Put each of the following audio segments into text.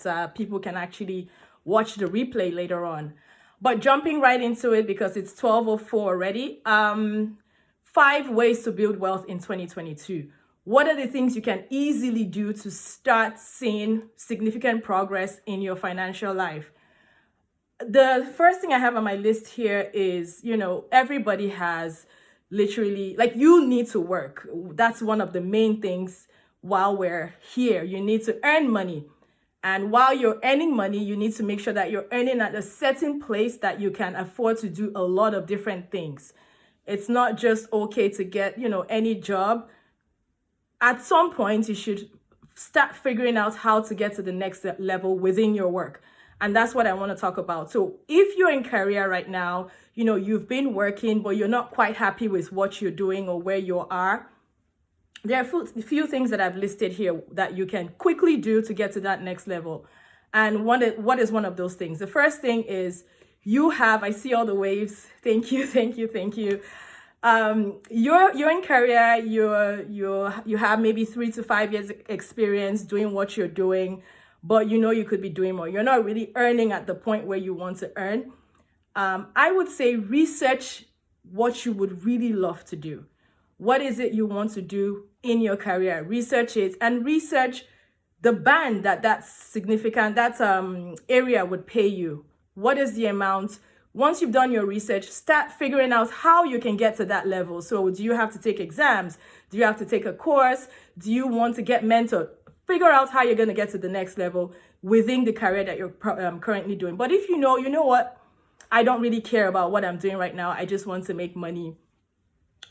that people can actually watch the replay later on. But jumping right into it, because it's 12:04 already, 5 ways to build wealth in 2022. What are the things you can easily do to start seeing significant progress in your financial life? The first thing I have on my list here is, everybody has literally, like, you need to work. That's one of the main things while we're here. You need to earn money. And while you're earning money, you need to make sure that you're earning at a certain place that you can afford to do a lot of different things. It's not just okay to get, any job. At some point, you should start figuring out how to get to the next level within your work. And that's what I want to talk about. So if you're in career right now, you've been working, but you're not quite happy with what you're doing or where you are, there are a few things that I've listed here that you can quickly do to get to that next level. And what is one of those things? The first thing is I see all the waves. Thank you. You're in career, you have maybe 3 to 5 years experience doing what you're doing, but you could be doing more. You're not really earning at the point where you want to earn. I would say research what you would really love to do. What is it you want to do in your career? Research it, and research the band that's significant, that area would pay you. What is the amount? Once you've done your research, start figuring out how you can get to that level. So do you have to take exams? Do you have to take a course? Do you want to get mentored? Figure out how you're going to get to the next level within the career that you're currently doing. But if you know what, I don't really care about what I'm doing right now. I just want to make money.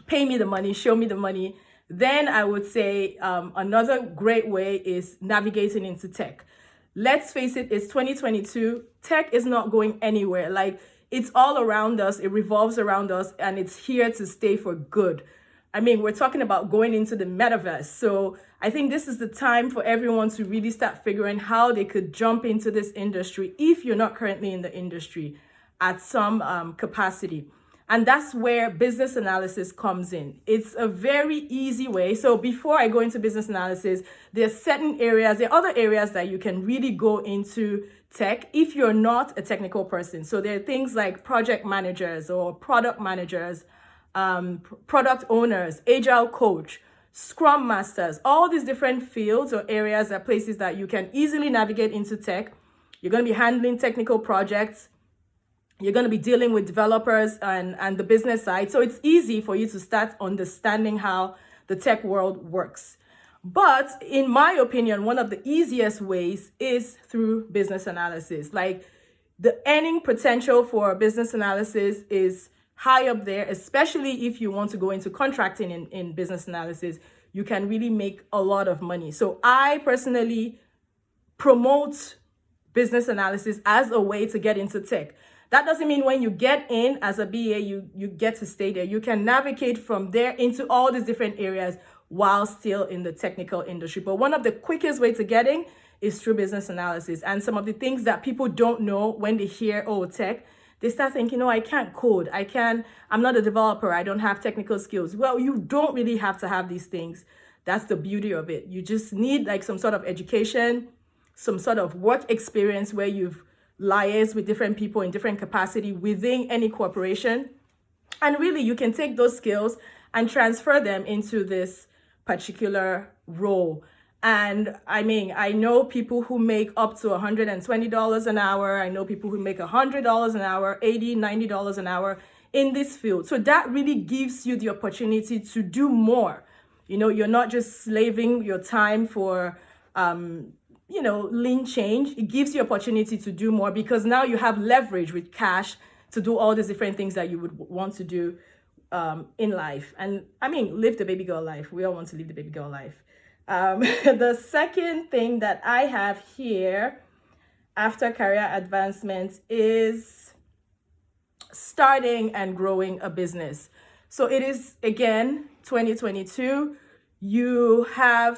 Pay me the money, show me the money. Then I would say another great way is navigating into tech. Let's face it, it's 2022. Tech is not going anywhere. Like, it's all around us, it revolves around us, and it's here to stay for good. I mean, we're talking about going into the metaverse. So I think this is the time for everyone to really start figuring how they could jump into this industry if you're not currently in the industry at some capacity. And that's where business analysis comes in. It's a very easy way. So before I go into business analysis, there are other areas that you can really go into tech if you're not a technical person. So there are things like project managers or product managers, product owners, agile coach, Scrum Masters. All these different fields or areas are places that you can easily navigate into tech. You're going to be handling technical projects. You're going to be dealing with developers and the business side. So it's easy for you to start understanding how the tech world works. But in my opinion, one of the easiest ways is through business analysis. Like, the earning potential for business analysis is high up there, especially if you want to go into contracting in business analysis. You can really make a lot of money. So I personally promote business analysis as a way to get into tech. That doesn't mean when you get in as a BA, you get to stay there. You can navigate from there into all these different areas while still in the technical industry. But one of the quickest ways to get in is through business analysis. And some of the things that people don't know when they hear, tech, they start thinking, I can't code. I'm not a developer. I don't have technical skills. Well, you don't really have to have these things. That's the beauty of it. You just need like some sort of education, some sort of work experience where you've liaise with different people in different capacity within any corporation. And really, you can take those skills and transfer them into this particular role. And I mean, I know people who make up to $120 an hour. I know people who make $100 an hour, $80, $90 an hour in this field. So that really gives you the opportunity to do more. You're not just slaving your time for lean change. It gives you opportunity to do more because now you have leverage with cash to do all these different things that you would want to do in life. And I mean, live the baby girl life. We all want to live the baby girl life. The second thing that I have here after career advancement is starting and growing a business. So it is, again, 2022.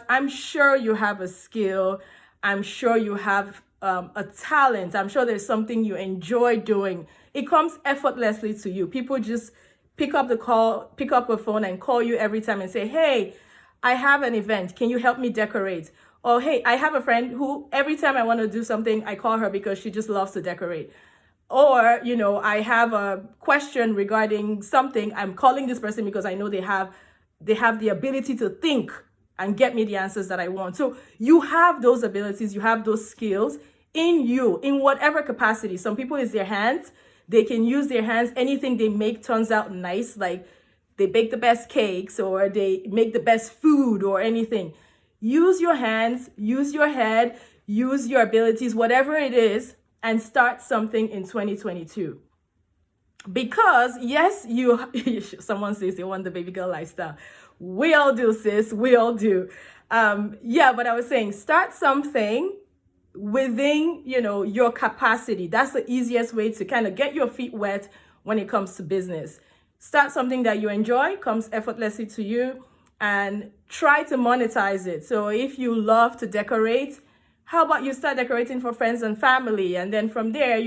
I'm sure you have a skill. I'm sure you have a talent. I'm sure there's something you enjoy doing. It comes effortlessly to you. People just pick up a phone and call you every time and say, hey, I have an event. Can you help me decorate? Or, hey, I have a friend who every time I want to do something, I call her because she just loves to decorate. Or, I have a question regarding something. I'm calling this person because I know they have the ability to think and get me the answers that I want. So you have those abilities, you have those skills in you, in whatever capacity. Some people, it's their hands. They can use their hands. Anything they make turns out nice. Like they bake the best cakes or they make the best food or anything. Use your hands, use your head, use your abilities, whatever it is, and start something in 2022. Because yes, someone says they want the baby girl lifestyle. We all do, sis. We all do. But I was saying, start something within, your capacity. That's the easiest way to kind of get your feet wet when it comes to business. Start something that you enjoy, comes effortlessly to you, and try to monetize it. So if you love to decorate, how about you start decorating for friends and family? And then from there,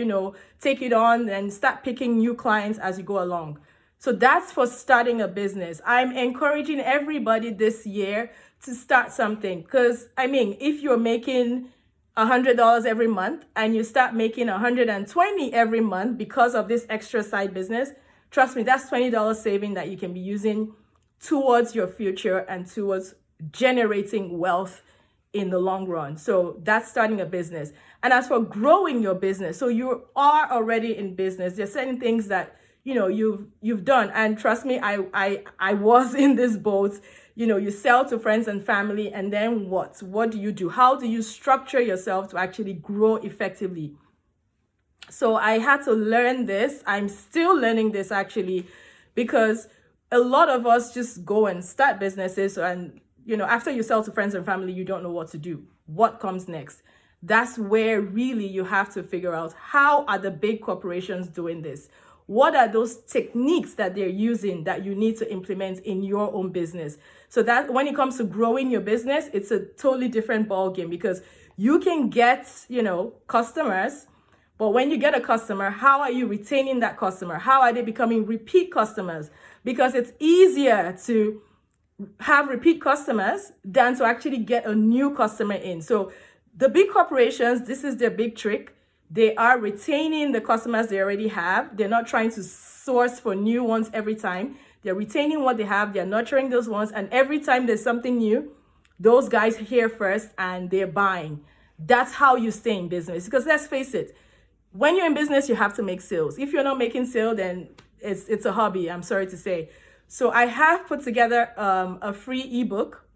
take it on and start picking new clients as you go along. So that's for starting a business. I'm encouraging everybody this year to start something. Because, if you're making $100 every month and you start making $120 every month because of this extra side business, trust me, that's $20 saving that you can be using towards your future and towards generating wealth in the long run. So that's starting a business. And as for growing your business, so you are already in business. There's certain things that you've done, and trust me, I was in this boat. You sell to friends and family, and then what do you do? How do you structure yourself to actually grow effectively? So I had to learn this. I'm still learning this actually, because a lot of us just go and start businesses, and after you sell to friends and family, you don't know what to do. What comes next? That's where really you have to figure out, how are the big corporations doing this? What are those techniques that they're using that you need to implement in your own business? So that when it comes to growing your business, it's a totally different ballgame, because you can get, customers, but when you get a customer, how are you retaining that customer? How are they becoming repeat customers? Because it's easier to have repeat customers than to actually get a new customer in. So the big corporations, this is their big trick. They are retaining the customers they already have. They're not trying to source for new ones every time. They're retaining what they have. They're nurturing those ones. And every time there's something new, those guys hear first and they're buying. That's how you stay in business. Because let's face it, when you're in business, you have to make sales. If you're not making sales, then it's a hobby, I'm sorry to say. So I have put together a free ebook,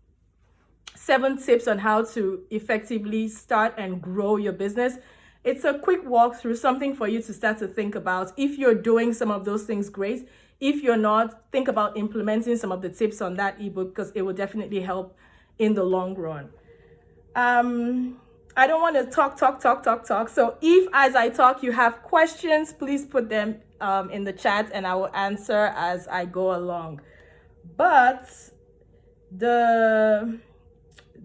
7 tips on how to effectively start and grow your business. It's a quick walkthrough, something for you to start to think about. If you're doing some of those things, great. If you're not, think about implementing some of the tips on that ebook, because it will definitely help in the long run. I don't want to talk. So if, as I talk, you have questions, please put them in the chat and I will answer as I go along. But the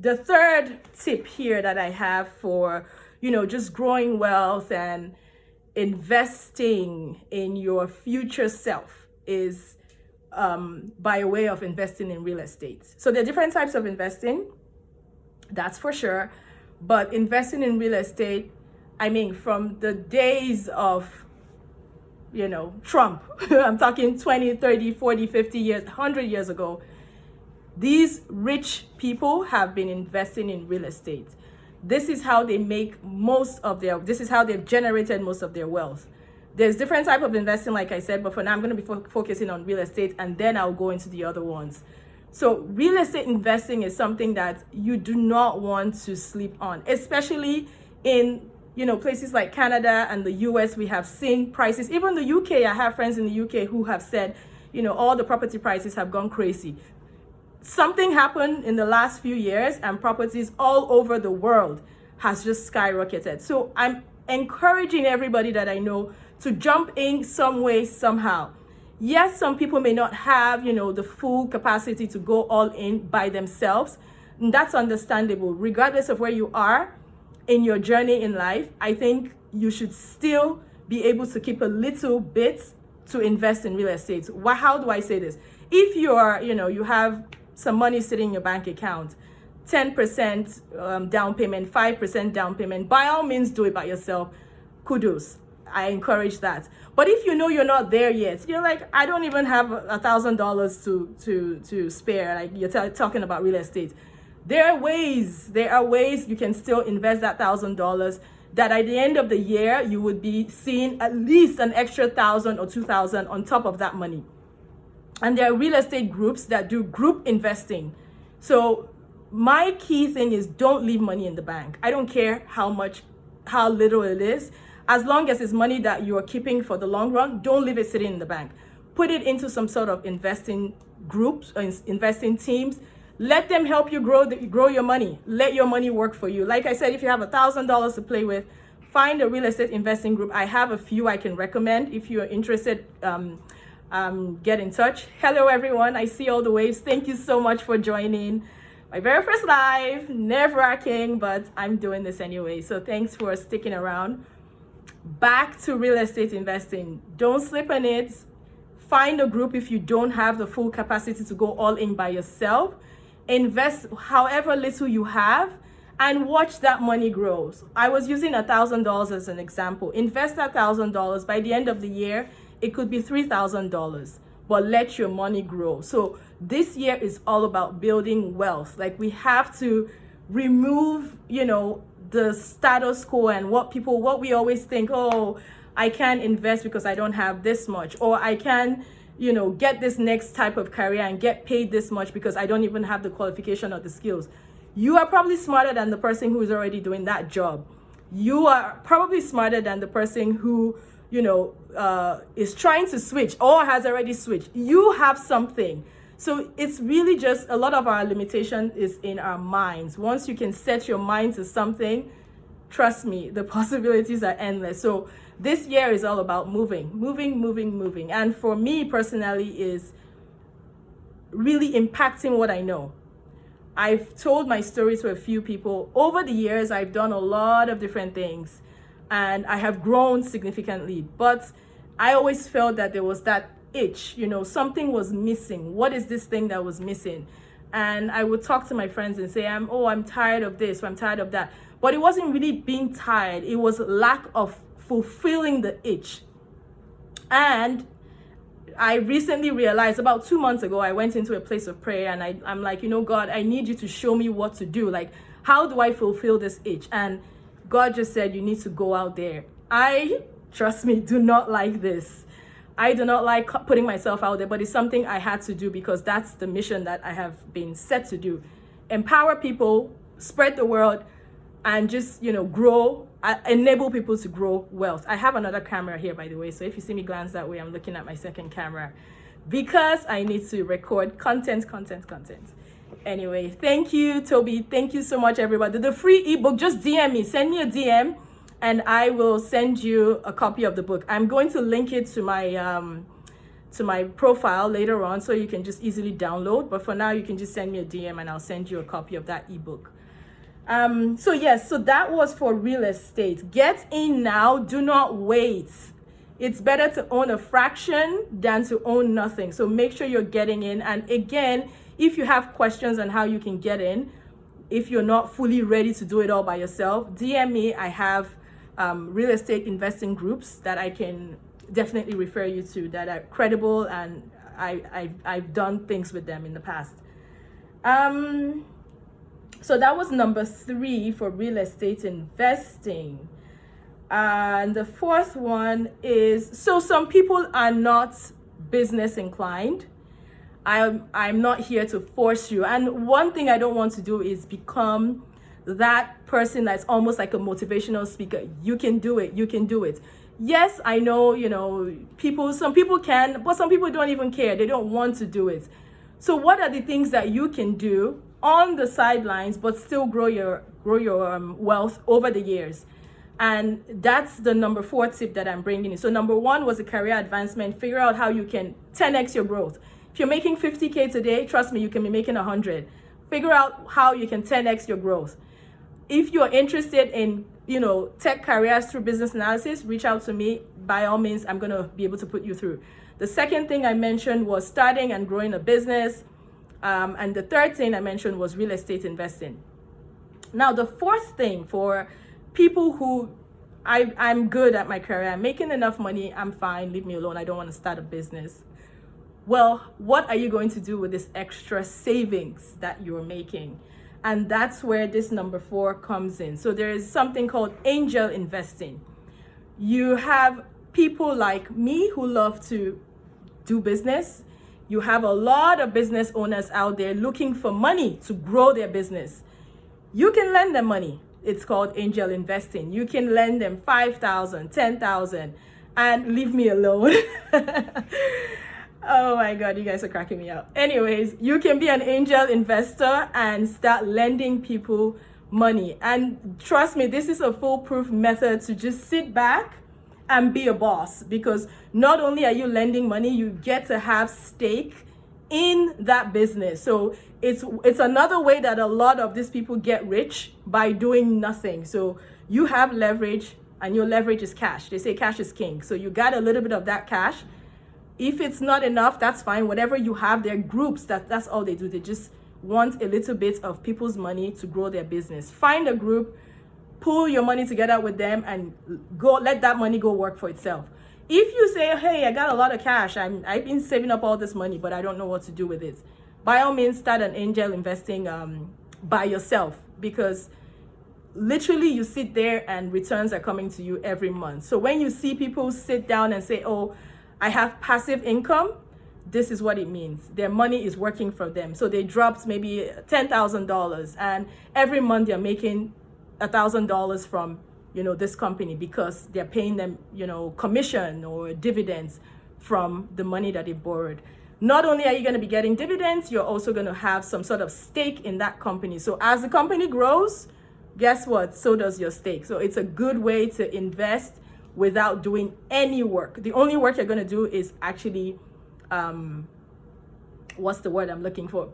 third tip here that I have for, just growing wealth and investing in your future self is by way of investing in real estate. So there are different types of investing, that's for sure. But investing in real estate, from the days of, Trump, I'm talking 20, 30, 40, 50 years, 100 years ago, these rich people have been investing in real estate. This is how they make this is how they've generated most of their wealth. There's different type of investing, like I said, but for now I'm going to be focusing on real estate, and then I'll go into the other ones. So real estate investing is something that you do not want to sleep on, especially in, places like Canada and the US. We have seen prices, even the UK. I have friends in the UK who have said, all the property prices have gone crazy. Something happened in the last few years and properties all over the world has just skyrocketed. So I'm encouraging everybody that I know to jump in some way, somehow. Yes, some people may not have, the full capacity to go all in by themselves. And that's understandable. Regardless of where you are in your journey in life, I think you should still be able to keep a little bit to invest in real estate. How do I say this? If you are, you have some money sitting in your bank account, 10% down payment, 5% down payment. By all means, do it by yourself. Kudos. I encourage that. But if you know you're not there yet, you're like, I don't even have $1,000 to spare. Like you're talking about real estate. There are ways you can still invest that $1,000 that at the end of the year, you would be seeing at least an extra 1,000 or 2,000 on top of that money. And there are real estate groups that do group investing. So my key thing is don't leave money in the bank. I don't care how little it is. As long as it's money that you are keeping for the long run, don't leave it sitting in the bank. Put it into some sort of investing groups or investing teams. Let them help you grow your money. Let your money work for you. Like I said, if you have $1,000 to play with, find a real estate investing group. I have a few I can recommend. If you're interested, get in touch. Hello, everyone. I see all the waves. Thank you so much for joining. My very first live, nerve-wracking, but I'm doing this anyway. So thanks for sticking around. Back to real estate investing. Don't slip on it. Find a group if you don't have the full capacity to go all in by yourself. Invest however little you have and watch that money grow. I was using $1,000 as an example. Invest that $1,000. By the end of the year, it could be $3,000, but let your money grow. So this year is all about building wealth. Like we have to remove, the status quo and what we always think, oh, I can't invest because I don't have this much, or I can, get this next type of career and get paid this much because I don't even have the qualification or the skills. You are probably smarter than the person who is already doing that job. You are probably smarter than the person who, is trying to switch or has already switched. You have something. So it's really just a lot of our limitation is in our minds. Once you can set your mind to something, trust me, the possibilities are endless. So this year is all about moving. And for me personally is really impacting what I know. I've told my story to a few people. Over the years, I've done a lot of different things and I have grown significantly. But I always felt that there was that itch, something was missing. What is this thing that was missing? And I would talk to my friends and say, I'm tired of this, or I'm tired of that. But it wasn't really being tired. It was lack of fulfilling the itch. And I recently realized about 2 months ago, I went into a place of prayer and I'm like, God, I need you to show me what to do. Like, how do I fulfill this itch? And God just said, you need to go out there. Trust me, do not like this. I do not like putting myself out there, but it's something I had to do because that's the mission that I have been set to do. Empower people, spread the word, and just, grow, enable people to grow wealth. I have another camera here, by the way. So if you see me glance that way, I'm looking at my second camera because I need to record content. Anyway, thank you, Toby. Thank you so much, everybody. The free ebook, just DM me, send me a DM. And I will send you a copy of the book. I'm going to link it to my profile later on so you can just easily download. But for now, you can just send me a DM and I'll send you a copy of that ebook. So that was for real estate. Get in now. Do not wait. It's better to own a fraction than to own nothing. So make sure you're getting in. And again, if you have questions on how you can get in, if you're not fully ready to do it all by yourself, DM me. I have real estate investing groups that I can definitely refer you to that are credible, and I've done things with them in the past. So that was number 3 for real estate investing. And the fourth one is, so some people are not business inclined. I'm not here to force you. And one thing I don't want to do is become that person that's almost like a motivational speaker. You can do it. Yes, I know, some people can, but some people don't even care. They don't want to do it. So what are the things that you can do on the sidelines, but still grow your wealth over the years? And that's the number 4 tip that I'm bringing in. So number 1 was a career advancement. Figure out how you can 10x your growth. If you're making 50K today, trust me, you can be making 100. Figure out how you can 10x your growth. If you're interested in, tech careers through business analysis, reach out to me. By all means, I'm going to be able to put you through. The second thing I mentioned was starting and growing a business. And the third thing I mentioned was real estate investing. Now, the fourth thing for people who I'm good at my career, I'm making enough money, I'm fine, leave me alone, I don't want to start a business. Well, what are you going to do with this extra savings that you're making? And that's where this number 4 comes in. So there is something called angel investing. You have people like me who love to do business. You have a lot of business owners out there looking for money to grow their business. You can lend them money. It's called angel investing. You can lend them 5,000, 10,000, and leave me alone. Oh my God, you guys are cracking me up. Anyways, you can be an angel investor and start lending people money. And trust me, this is a foolproof method to just sit back and be a boss, because not only are you lending money, you get to have stake in that business. So it's another way that a lot of these people get rich, by doing nothing. So you have leverage, and your leverage is cash. They say cash is king. So you got a little bit of that cash. If it's not enough, that's fine. Whatever you have, they're groups, that's all they do. They just want a little bit of people's money to grow their business. Find a group, pull your money together with them, and go let that money go work for itself. If you say, hey, I got a lot of cash, I've been saving up all this money, but I don't know what to do with it, by all means, start an angel investing by yourself, because literally you sit there and returns are coming to you every month. So when you see people sit down and say, oh, I have passive income, this is what it means. Their money is working for them. So they dropped maybe $10,000, and every month they're making $1,000 from, this company, because they're paying them, commission or dividends from the money that they borrowed. Not only are you going to be getting dividends, you're also going to have some sort of stake in that company. So as the company grows, guess what? So does your stake. So it's a good way to invest without doing any work. The only work you're going to do is actually, what's the word I'm looking for?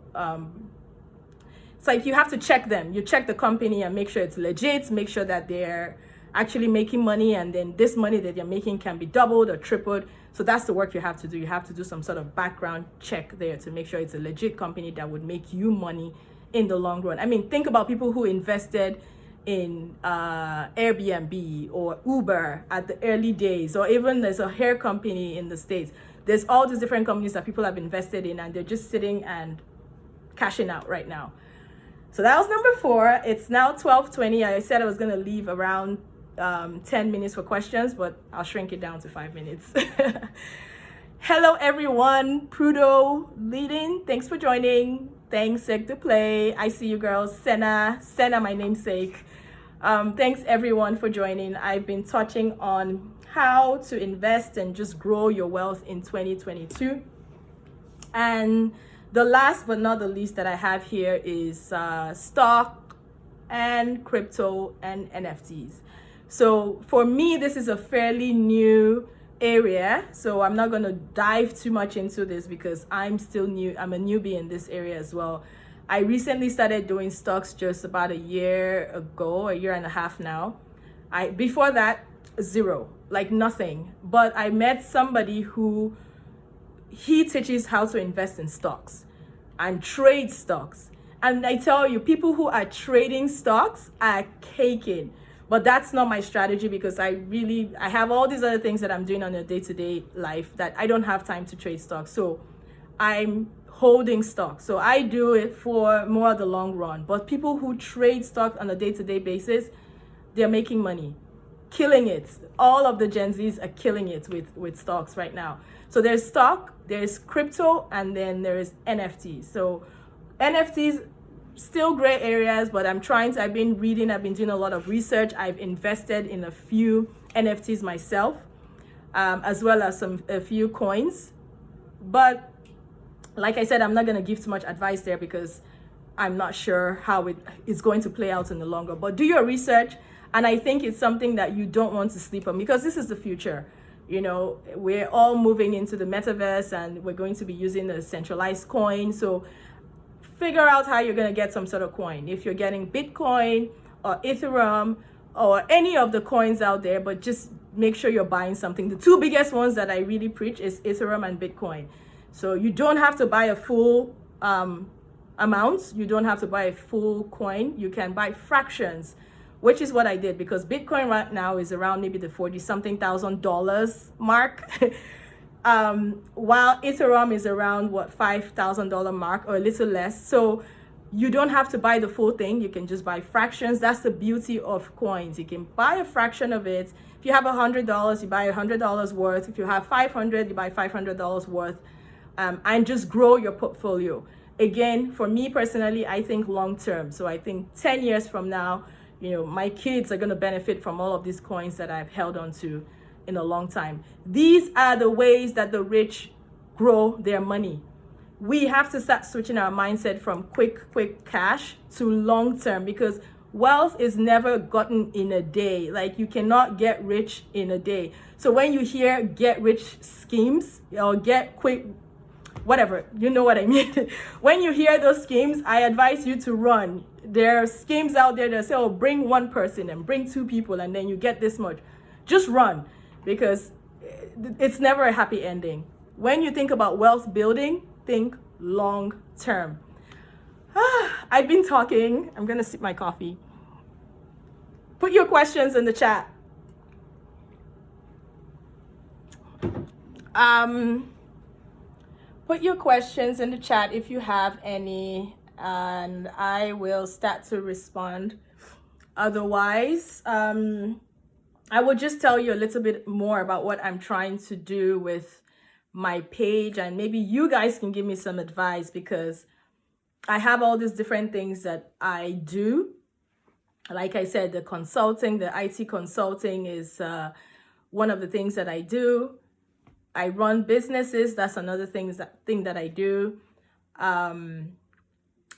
It's like you have to check them. You check the company and make sure it's legit, make sure that they're actually making money, and then this money that they're making can be doubled or tripled. So that's the work you have to do. You have to do some sort of background check there to make sure it's a legit company that would make you money in the long run. I mean, think about people who invested in Airbnb or Uber at the early days, or even there's a hair company in the States. There's all these different companies that people have invested in, and they're just sitting and cashing out right now. So that was number 4. It's now 12:20. I said I was going to leave around 10 minutes for questions, but I'll shrink it down to 5 minutes. Hello, everyone. Prudo leading. Thanks for joining. Thanks, Seg to Play. I see you girls. Senna, my namesake. Thanks, everyone, for joining. I've been touching on how to invest and just grow your wealth in 2022. And the last but not the least that I have here is stock and crypto and NFTs. So for me, this is a fairly new area. So I'm not going to dive too much into this because I'm still new. I'm a newbie in this area as well. I recently started doing stocks just about a year ago, a year and a half now. Before that, zero, like nothing. But I met somebody who he teaches how to invest in stocks and trade stocks. And I tell you, people who are trading stocks are caking. But that's not my strategy, because I have all these other things that I'm doing on a day-to-day life that I don't have time to trade stocks. So I'm holding stock. So I do it for more of the long run. But people who trade stock on a day-to-day basis, they're making money, killing it. All of the Gen Zs are killing it with stocks right now. So there's stock, there's crypto, and then there's NFTs. So NFTs, still gray areas, but I've been reading, I've been doing a lot of research. I've invested in a few NFTs myself, as well as a few coins. But like I said, I'm not going to give too much advice there because I'm not sure how it is going to play out in the long run. But do your research, and I think it's something that you don't want to sleep on, because this is the future. We're all moving into the metaverse, and we're going to be using a centralized coin. So figure out how you're going to get some sort of coin. If you're getting Bitcoin or Ethereum or any of the coins out there, but just make sure you're buying something. The two biggest ones that I really preach is Ethereum and Bitcoin. So you don't have to buy a full amounts. You don't have to buy a full coin. You can buy fractions, which is what I did, because Bitcoin right now is around maybe the 40 something $1,000 mark. While Ethereum is around what, $5,000 mark or a little less. So you don't have to buy the full thing. You can just buy fractions. That's the beauty of coins. You can buy a fraction of it. If you have $100, you buy $100 worth. If you have 500, you buy $500 worth, and just grow your portfolio. Again, for me personally, I think long term. So I think 10 years from now, my kids are going to benefit from all of these coins that I've held on to in a long time. These are the ways that the rich grow their money. We have to start switching our mindset from quick cash to long term, because wealth is never gotten in a day. Like, you cannot get rich in a day. So when you hear get rich schemes or get quick, whatever, you know what I mean. When you hear those schemes, I advise you to run. There are schemes out there that say, oh, bring one person and bring two people and then you get this much. Just run, because it's never a happy ending. When you think about wealth building, think long term. I've been talking. I'm going to sip my coffee. Put your questions in the chat. Put your questions in the chat if you have any, and I will start to respond. Otherwise, I will just tell you a little bit more about what I'm trying to do with my page, and maybe you guys can give me some advice, because I have all these different things that I do. Like I said, the consulting, the IT consulting is one of the things that I do. I run businesses. That's another thing that I do.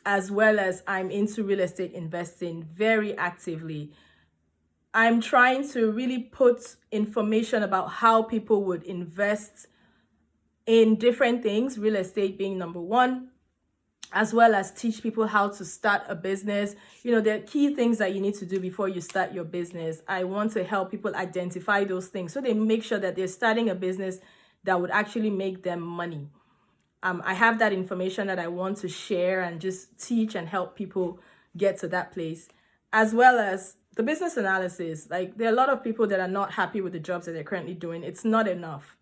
As well as I'm into real estate investing very actively. I'm trying to really put information about how people would invest in different things, real estate being number one, as well as teach people how to start a business. There are key things that you need to do before you start your business. I want to help people identify those things so they make sure that they're starting a business that would actually make them money. I have that information that I want to share and just teach and help people get to that place, as well as the business analysis. Like, there are a lot of people that are not happy with the jobs that they're currently doing. It's not enough,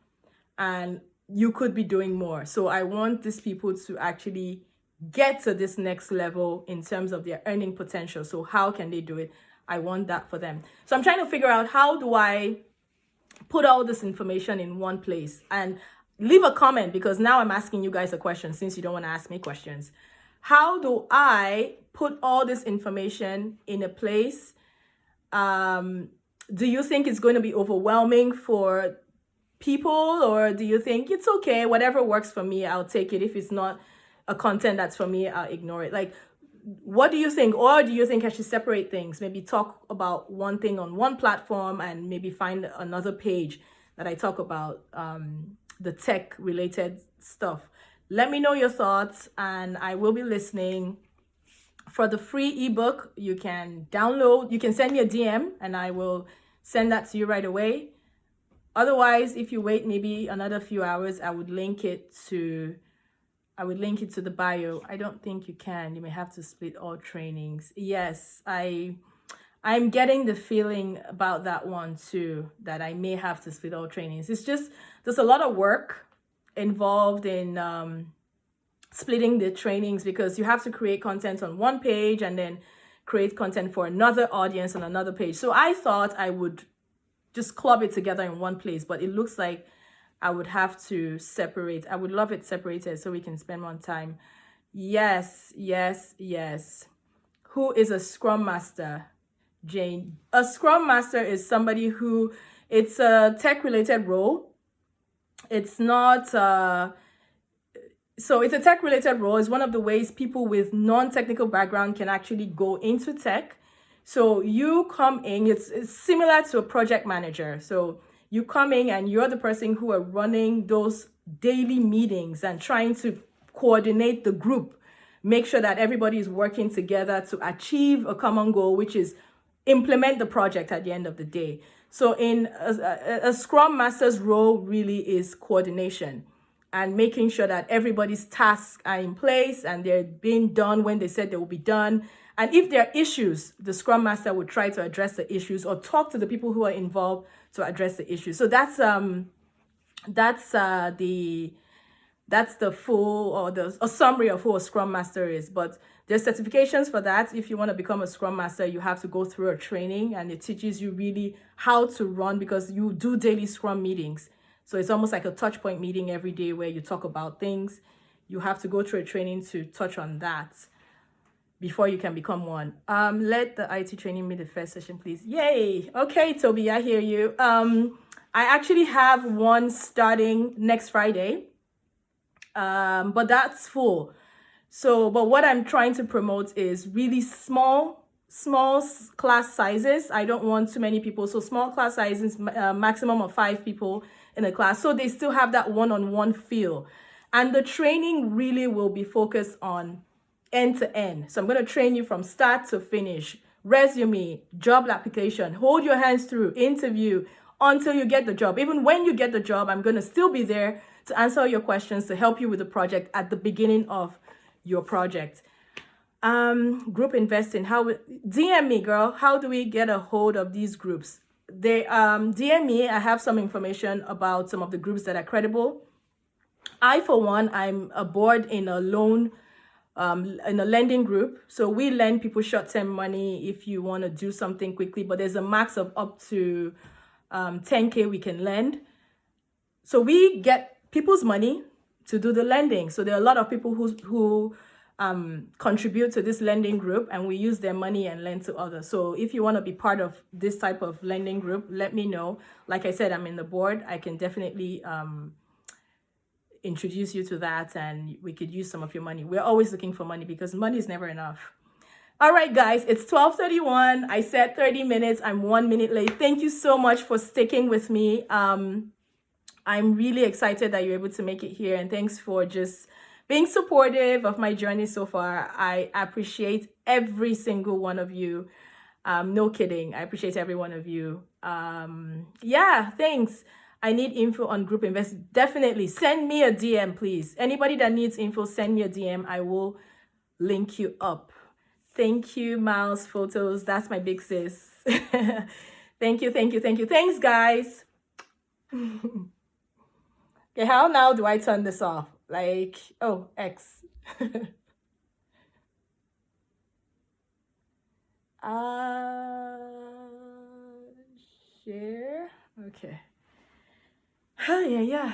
and you could be doing more. So I want these people to actually get to this next level in terms of their earning potential. So how can they do it? I want that for them. So I'm trying to figure out, how do I put all this information in one place? And leave a comment, because now I'm asking you guys a question, since you don't want to ask me questions. How do I put all this information in a place? Do you think it's going to be overwhelming for people, or do you think it's okay, whatever works for me, I'll take it? If it's not a content that's for me, I'll ignore it. Like, what do you think? Or do you think I should separate things? Maybe talk about one thing on one platform and maybe find another page that I talk about the tech related stuff. Let me know your thoughts, and I will be listening. For the free ebook, you can download, you can send me a DM and I will send that to you right away. Otherwise, if you wait maybe another few hours, I would link it to the bio. I don't think you can. You may have to split all trainings. Yes, I'm getting the feeling about that one too, that I may have to split all trainings. It's just, there's a lot of work involved in splitting the trainings, because you have to create content on one page and then create content for another audience on another page. So I thought I would just club it together in one place, but it looks like I would have to separate. I would love it separated so we can spend more time. Yes. Who is a Scrum Master? Jane. A Scrum Master is somebody who, it's a tech-related role. It's not, so it's a tech-related role. It's one of the ways people with non-technical background can actually go into tech. So you come in, it's similar to a project manager. So you come in and you're the person who are running those daily meetings and trying to coordinate the group, make sure that everybody is working together to achieve a common goal, which is implement the project at the end of the day. So in a Scrum Master's role really is coordination. and making sure that everybody's tasks are in place and they're being done when they said they will be done. And if there are issues, the Scrum Master would try to address the issues or talk to the people who are involved to address the issues. So that's the full or a summary of who a Scrum Master is. But there's certifications for that. If you want to become a Scrum Master, you have to go through a training, and it teaches you really how to run, because you do daily Scrum meetings. So it's almost like a touch point meeting every day where you talk about things. You have to go through a training to touch on that before you can become one. Let the IT training be the first session, please. Yay. Okay, Toby, I hear you. I actually have one starting next Friday. But that's full. So, but what I'm trying to promote is really small class sizes. I don't want too many people. So small class sizes, maximum of 5 people in a class. So they still have that one-on-one feel. And the training really will be focused on end to end. So I'm going to train you from start to finish. Resume, job application, hold your hands through, interview until you get the job. Even when you get the job, I'm going to still be there to answer your questions, to help you with the project at the beginning of your project. Group investing, DM me, girl. How do we get a hold of these groups? They DM me. I have some information about some of the groups that are credible. I, for one, I'm a board in a loan, in a lending group. So we lend people short-term money if you want to do something quickly, but there's a max of up to 10K we can lend. So we get people's money to do the lending. So there are a lot of people who contribute to this lending group, and we use their money and lend to others. So if you want to be part of this type of lending group, let me know. Like I said, I'm in the board. I can definitely introduce you to that, and we could use some of your money. We're always looking for money because money is never enough. All right, guys, it's 12:31. I said 30 minutes. I'm 1 minute late. Thank you so much for sticking with me. I'm really excited that you're able to make it here, and thanks for just being supportive of my journey so far. I appreciate every single one of you. No kidding. I appreciate every one of you. Yeah, thanks. I need info on group invest. Definitely send me a DM, please. Anybody that needs info, send me a DM. I will link you up. Thank you, Miles Photos. That's my big sis. Thank you. Thanks, guys. Okay, how now do I turn this off? Like, oh, X. Share. Okay. Oh, yeah.